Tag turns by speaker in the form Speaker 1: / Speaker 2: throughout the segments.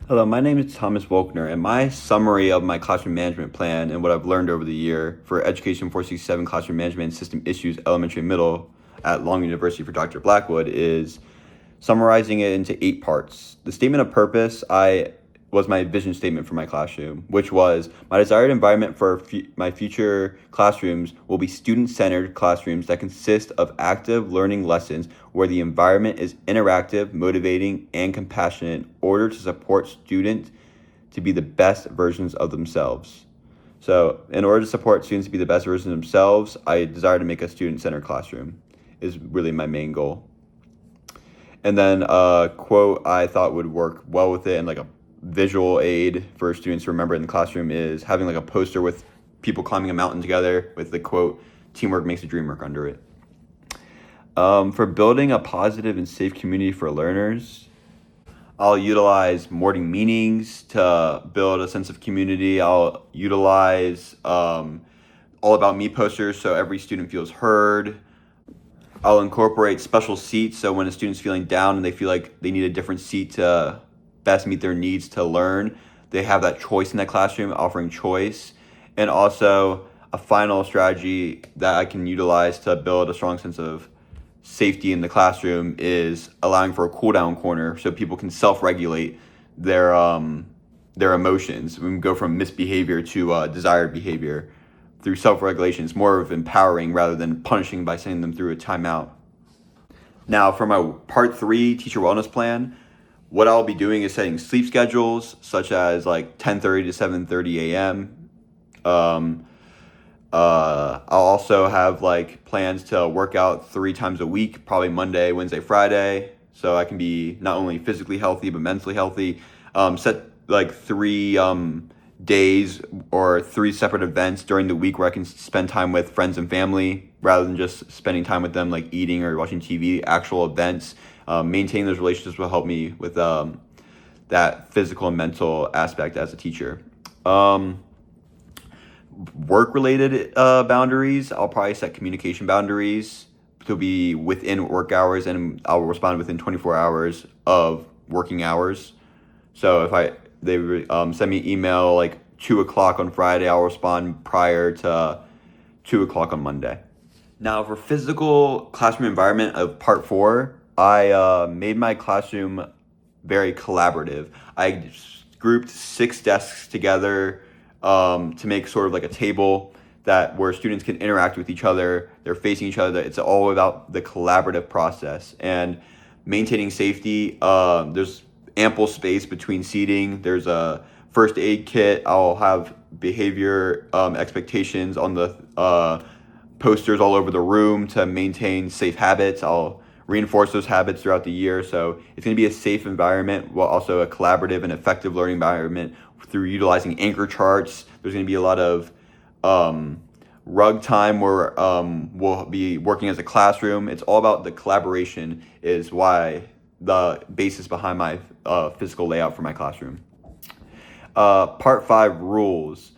Speaker 1: Hello, my name is Thomas Wolkner, and my summary of my classroom management plan and what I've learned over the year for Education 467 Classroom Management System Issues Elementary and Middle at Long University for Dr. Blackwood is summarizing it into 8 parts. The statement of purpose was my vision statement for my classroom, which was my desired environment for my future classrooms will be student-centered classrooms that consist of active learning lessons where the environment is interactive, motivating, and compassionate in order to support students to be the best versions of themselves. So in order to support students to be the best versions of themselves, I desire to make a student-centered classroom is really my main goal. And then a quote I thought would work well with it and like a visual aid for students to remember in the classroom is having like a poster with people climbing a mountain together with the quote, "Teamwork makes the dream work" under it. For building a positive and safe community for learners, I'll utilize morning meetings to build a sense of community. I'll utilize all about me posters so every student feels heard. I'll incorporate special seats so when a student's feeling down and they feel like they need a different seat to best meet their needs to learn, they have that choice in that classroom, offering choice. And also a final strategy that I can utilize to build a strong sense of safety in the classroom is allowing for a cool down corner so people can self-regulate their emotions. We can go from misbehavior to desired behavior through self-regulation. It's more of empowering rather than punishing by sending them through a timeout. Now, for my part 3 teacher wellness plan, what I'll be doing is setting sleep schedules, such as like 10:30 to 7:30 a.m. I'll also have like plans to work out 3 times a week, probably Monday, Wednesday, Friday, so I can be not only physically healthy but mentally healthy. Set like 3 days or 3 separate events during the week where I can spend time with friends and family rather than just spending time with them like eating or watching TV. Actual events. Maintaining those relationships will help me with that physical and mental aspect as a teacher. Work-related boundaries, I'll probably set communication boundaries to be within work hours, and I'll respond within 24 hours of working hours. So if they send me an email like 2 o'clock on Friday, I'll respond prior to 2 o'clock on Monday. Now for physical classroom environment of part 4, I made my classroom very collaborative. I grouped 6 desks together to make sort of like a table where students can interact with each other. They're facing each other. It's all about the collaborative process and maintaining safety. There's ample space between seating. There's a first aid kit. I'll have behavior expectations on the posters all over the room to maintain safe habits. I'll reinforce those habits throughout the year. So it's going to be a safe environment while also a collaborative and effective learning environment through utilizing anchor charts. There's going to be a lot of rug time where we'll be working as a classroom. It's all about the collaboration is why the basis behind my physical layout for my classroom. Part 5, rules.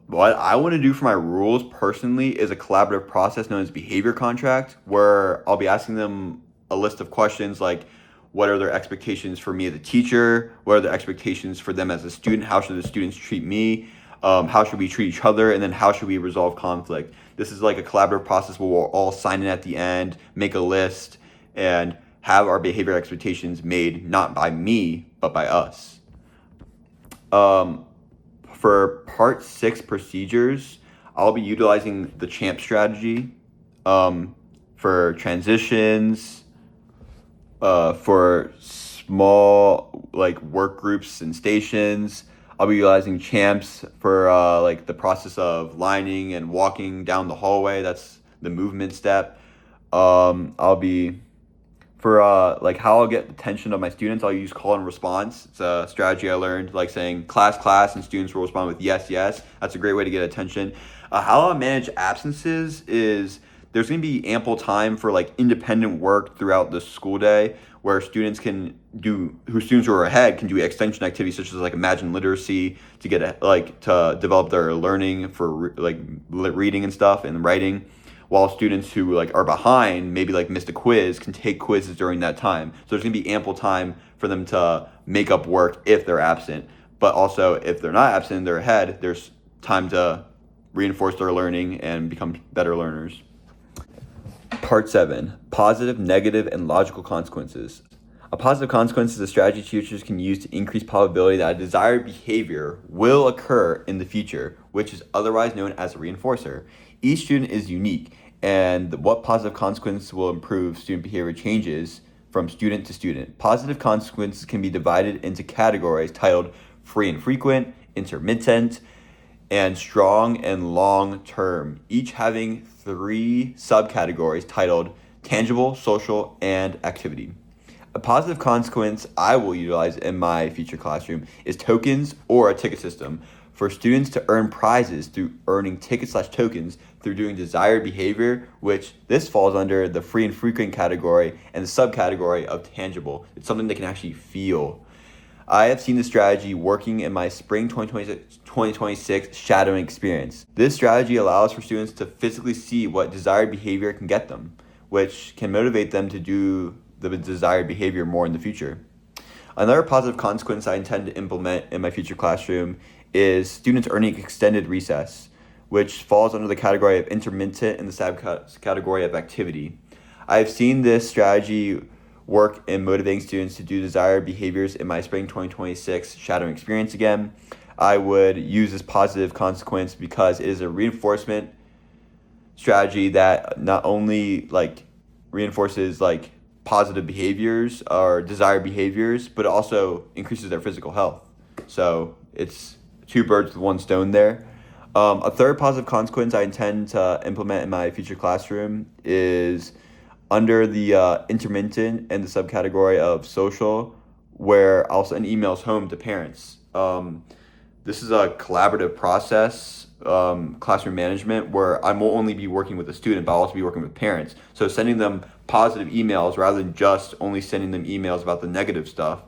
Speaker 1: What I want to do for my rules personally is a collaborative process known as behavior contract, where I'll be asking them a list of questions like, what are their expectations for me as a teacher? What are their expectations for them as a student? How should the students treat me? How should we treat each other? And then how should we resolve conflict? This is like a collaborative process where we'll all sign in at the end, make a list, and have our behavior expectations made not by me, but by us. For part 6 procedures, I'll be utilizing the CHAMP strategy for transitions, for small like work groups and stations. I'll be utilizing CHAMPs for like the process of lining and walking down the hallway. That's the movement step. I'll be for like how I'll get the attention of my students, I'll use call and response. It's a strategy I learned, like saying class, class, and students will respond with yes, yes. That's a great way to get attention. How I'll manage absences is there's going to be ample time for like independent work throughout the school day where students who are ahead can do extension activities such as like imagine literacy to to develop their learning for like reading and stuff and writing. While students who like are behind, maybe like missed a quiz, can take quizzes during that time. So there's gonna be ample time for them to make up work if they're absent. But also, if they're not absent and they're ahead, there's time to reinforce their learning and become better learners. Part 7, positive, negative, and logical consequences. A positive consequence is a strategy teachers can use to increase probability that a desired behavior will occur in the future, which is otherwise known as a reinforcer. Each student is unique, and what positive consequence will improve student behavior changes from student to student. Positive consequences can be divided into categories titled free and frequent, intermittent, and strong and long term, each having 3 subcategories titled tangible, social, and activity. A positive consequence I will utilize in my future classroom is tokens or a ticket system for students to earn prizes through earning tickets/tokens through doing desired behavior, which this falls under the free and frequent category and the subcategory of tangible. It's something they can actually feel. I have seen this strategy working in my spring 2026 shadowing experience. This strategy allows for students to physically see what desired behavior can get them, which can motivate them to do the desired behavior more in the future. Another positive consequence I intend to implement in my future classroom is students earning extended recess, which falls under the category of intermittent and the subcategory of activity. I've seen this strategy work in motivating students to do desired behaviors in my spring 2026 shadowing experience again. I would use this positive consequence because it is a reinforcement strategy that not only reinforces positive behaviors or desired behaviors, but it also increases their physical health. So it's 2 birds with 1 stone there. A third positive consequence I intend to implement in my future classroom is under the intermittent and the subcategory of social, where I'll send emails home to parents. This is a collaborative process, classroom management, where I won't only be working with the student, but I'll also be working with parents. So sending them positive emails rather than just only sending them emails about the negative stuff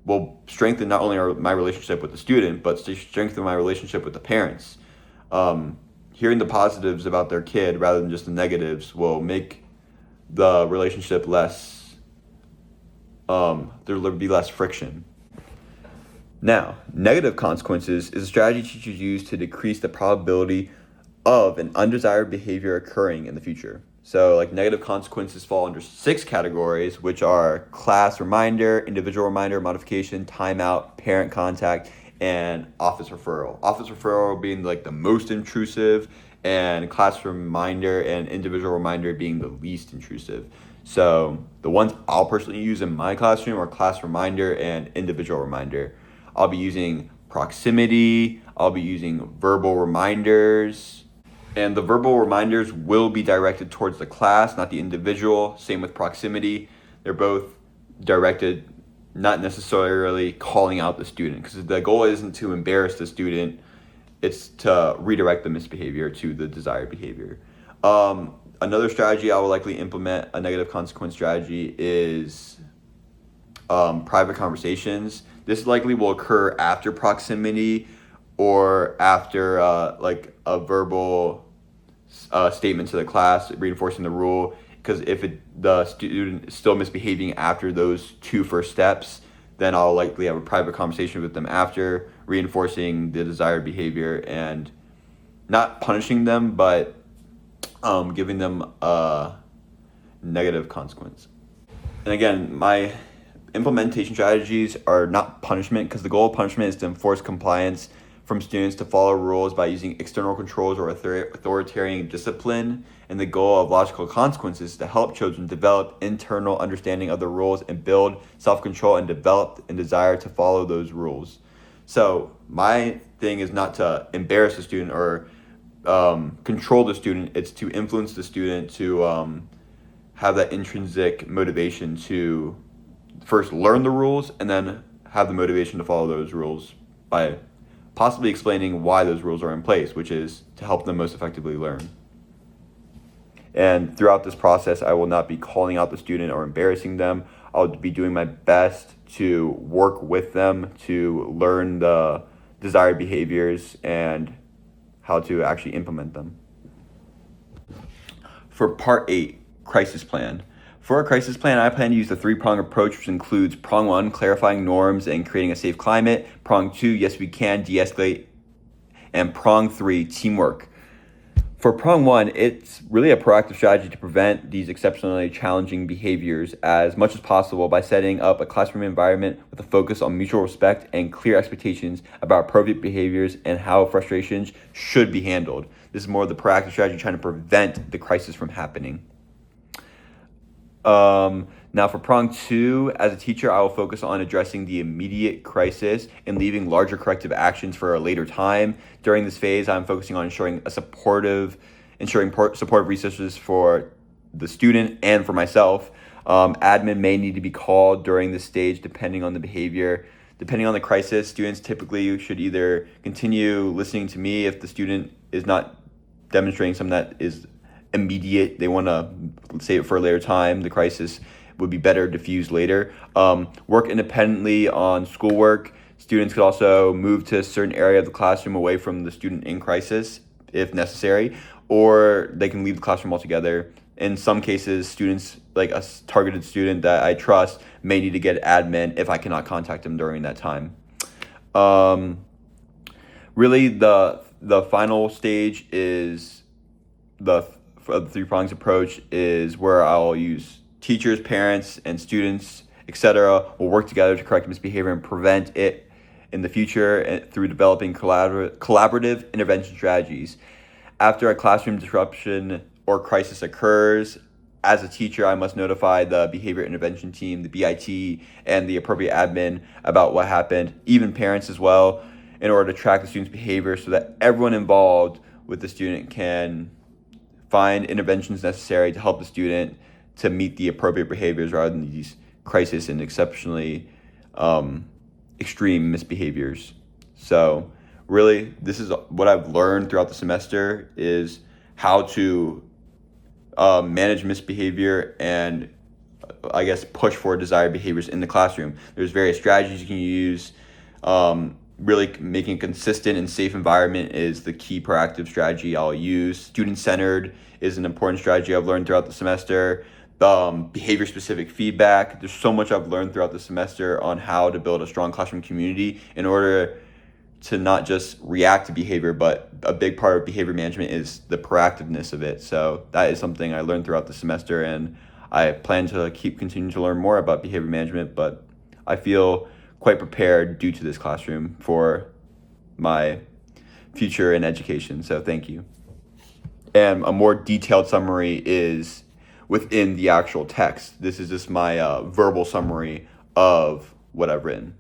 Speaker 1: will strengthen not only my relationship with the student, but strengthen my relationship with the parents. Hearing the positives about their kid rather than just the negatives will make the relationship less, there'll be less friction. Now, negative consequences is a strategy teachers use to decrease the probability of an undesired behavior occurring in the future. So negative consequences fall under 6 categories, which are class reminder, individual reminder, modification, timeout, parent contact, and office referral. Office referral being the most intrusive, and class reminder and individual reminder being the least intrusive. So the ones I'll personally use in my classroom are class reminder and individual reminder. I'll be using proximity, I'll be using verbal reminders, and the verbal reminders will be directed towards the class, not the individual. Same with proximity. They're both directed, not necessarily calling out the student, because the goal isn't to embarrass the student, it's to redirect the misbehavior to the desired behavior. Another strategy I will likely implement, a negative consequence strategy, is private conversations. This likely will occur after proximity or after a verbal statement to the class reinforcing the rule, because if the student is still misbehaving after those 2 first steps, then I'll likely have a private conversation with them after, reinforcing the desired behavior and not punishing them, but giving them a negative consequence. And again, my implementation strategies are not punishment, because the goal of punishment is to enforce compliance from students to follow rules by using external controls or authoritarian discipline. And the goal of logical consequences is to help children develop internal understanding of the rules and build self-control and develop a desire to follow those rules. So my thing is not to embarrass the student or control the student. It's to influence the student to have that intrinsic motivation to first learn the rules and then have the motivation to follow those rules by possibly explaining why those rules are in place, which is to help them most effectively learn. And throughout this process, I will not be calling out the student or embarrassing them. I'll be doing my best to work with them to learn the desired behaviors and how to actually implement them. For part 8, crisis plan. For a crisis plan, I plan to use the three-prong approach, which includes prong 1, clarifying norms and creating a safe climate, prong 2, yes we can, de-escalate, and prong 3, teamwork. For prong 1, it's really a proactive strategy to prevent these exceptionally challenging behaviors as much as possible by setting up a classroom environment with a focus on mutual respect and clear expectations about appropriate behaviors and how frustrations should be handled. This is more of the proactive strategy trying to prevent the crisis from happening. Now for prong 2, as a teacher, I will focus on addressing the immediate crisis and leaving larger corrective actions for a later time. During this phase, I'm focusing on ensuring supportive resources for the student and for myself. Admin may need to be called during this stage depending on the behavior. Depending on the crisis, students typically should either continue listening to me if the student is not demonstrating something that is immediate, they want to save it for a later time, the crisis would be better diffused later. Work independently on schoolwork. Students could also move to a certain area of the classroom away from the student in crisis if necessary, or they can leave the classroom altogether. In some cases, students, like a targeted student that I trust, may need to get admin if I cannot contact them during that time. Really, the final stage is the three prongs approach is where I'll use teachers, parents, and students, etc. will work together to correct misbehavior and prevent it in the future through developing collaborative intervention strategies. After a classroom disruption or crisis occurs, as a teacher, I must notify the behavior intervention team, the BIT, and the appropriate admin about what happened, even parents as well, in order to track the student's behavior so that everyone involved with the student can find interventions necessary to help the student to meet the appropriate behaviors rather than these crisis and exceptionally extreme misbehaviors. So really, this is what I've learned throughout the semester is how to manage misbehavior and I guess push for desired behaviors in the classroom. There's various strategies you can use. Really making a consistent and safe environment is the key proactive strategy I'll use. Student-centered is an important strategy I've learned throughout the semester. Behavior-specific feedback. There's so much I've learned throughout the semester on how to build a strong classroom community in order to not just react to behavior, but a big part of behavior management is the proactiveness of it. So that is something I learned throughout the semester, and I plan to continue to learn more about behavior management, but I feel quite prepared due to this classroom for my future in education. So thank you. And a more detailed summary is within the actual text. This is just my verbal summary of what I've written.